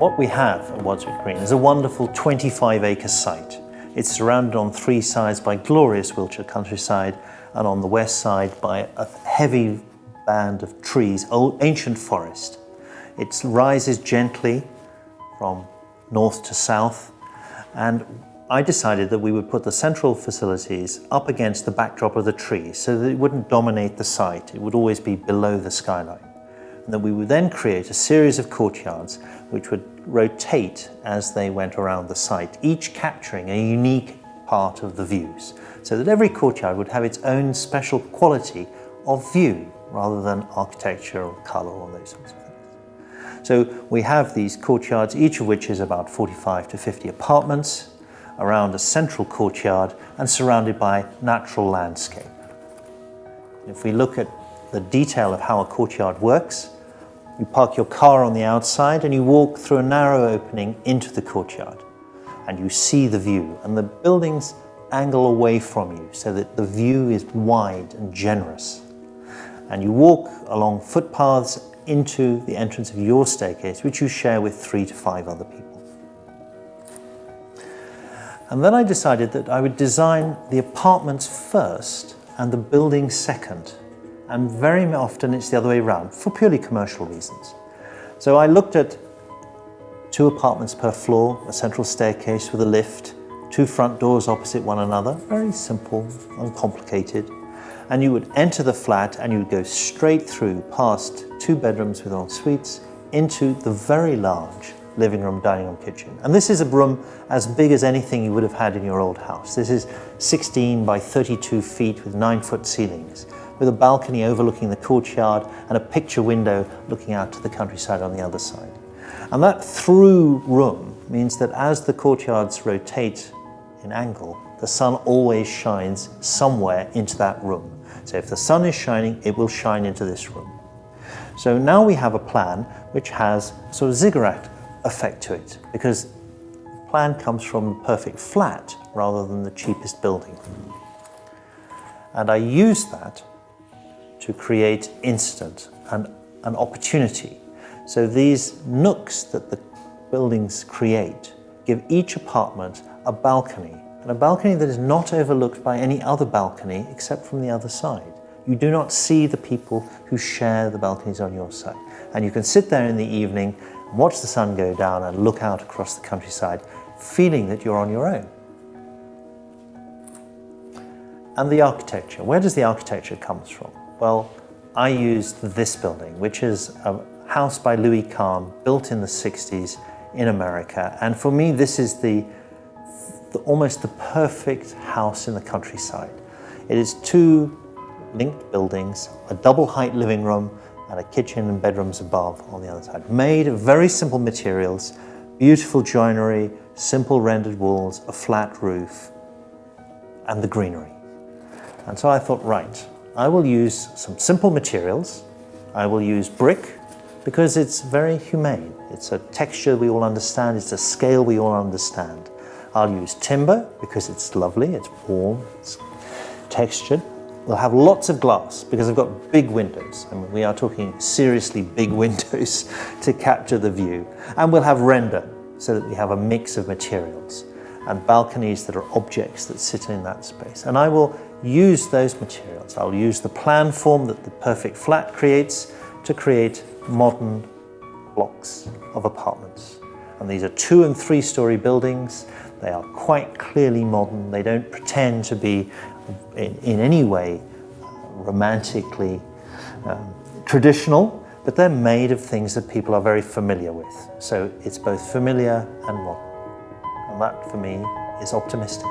What we have at Wadswick Green is a wonderful 25-acre site. It's surrounded on three sides by glorious Wiltshire countryside and on the west side by a heavy band of trees, old ancient forest. It rises gently from north to south, and I decided that we would put the central facilities up against the backdrop of the trees so that it wouldn't dominate the site. It would always be below the skyline. And that we would then create a series of courtyards which would rotate as they went around the site, each capturing a unique part of the views, so that every courtyard would have its own special quality of view rather than architecture or colour or those sorts of things. So we have these courtyards, each of which is about 45 to 50 apartments, around a central courtyard and surrounded by natural landscape. If we look at the detail of how a courtyard works, you park your car on the outside and you walk through a narrow opening into the courtyard and you see the view, and the buildings angle away from you so that the view is wide and generous. And you walk along footpaths into the entrance of your staircase, which you share with 3 to 5 other people. And then I decided that I would design the apartments first and the building second. And very often it's the other way around, for purely commercial reasons. So I looked at 2 apartments per floor, a central staircase with a lift, 2 front doors opposite one another, very simple, uncomplicated. And you would enter the flat and you would go straight through past 2 bedrooms with en-suites into the very large living room, dining room, kitchen. And this is a room as big as anything you would have had in your old house. This is 16 by 32 feet with 9-foot ceilings, with a balcony overlooking the courtyard and a picture window looking out to the countryside on the other side. And that through room means that as the courtyards rotate in angle, the sun always shines somewhere into that room. So if the sun is shining, it will shine into this room. So now we have a plan which has a sort of ziggurat effect to it, because the plan comes from the perfect flat rather than the cheapest building. And I use that to create incident and an opportunity. So these nooks that the buildings create give each apartment a balcony, and a balcony that is not overlooked by any other balcony except from the other side. You do not see the people who share the balconies on your side. And you can sit there in the evening and watch the sun go down and look out across the countryside, feeling that you're on your own. And the architecture, where does the architecture come from? Well, I used this building, which is a house by Louis Kahn, built in the 60s in America. And for me, this is almost the perfect house in the countryside. It is 2 linked buildings, a double height living room, and a kitchen and bedrooms above on the other side. Made of very simple materials, beautiful joinery, simple rendered walls, a flat roof, and the greenery. And so I thought, right, I will use some simple materials. I will use brick because it's very humane. It's a texture we all understand, it's a scale we all understand. I'll use timber because it's lovely, it's warm, it's textured. We'll have lots of glass because I've got big windows. I mean, we are talking seriously big windows to capture the view. And we'll have render so that we have a mix of materials, and balconies that are objects that sit in that space. And I will use those materials. I'll use the plan form that the perfect flat creates to create modern blocks of apartments. And these are 2- and 3-story buildings. They are quite clearly modern. They don't pretend to be in any way romantically traditional, but they're made of things that people are very familiar with. So it's both familiar and modern. And that, for me, is optimistic.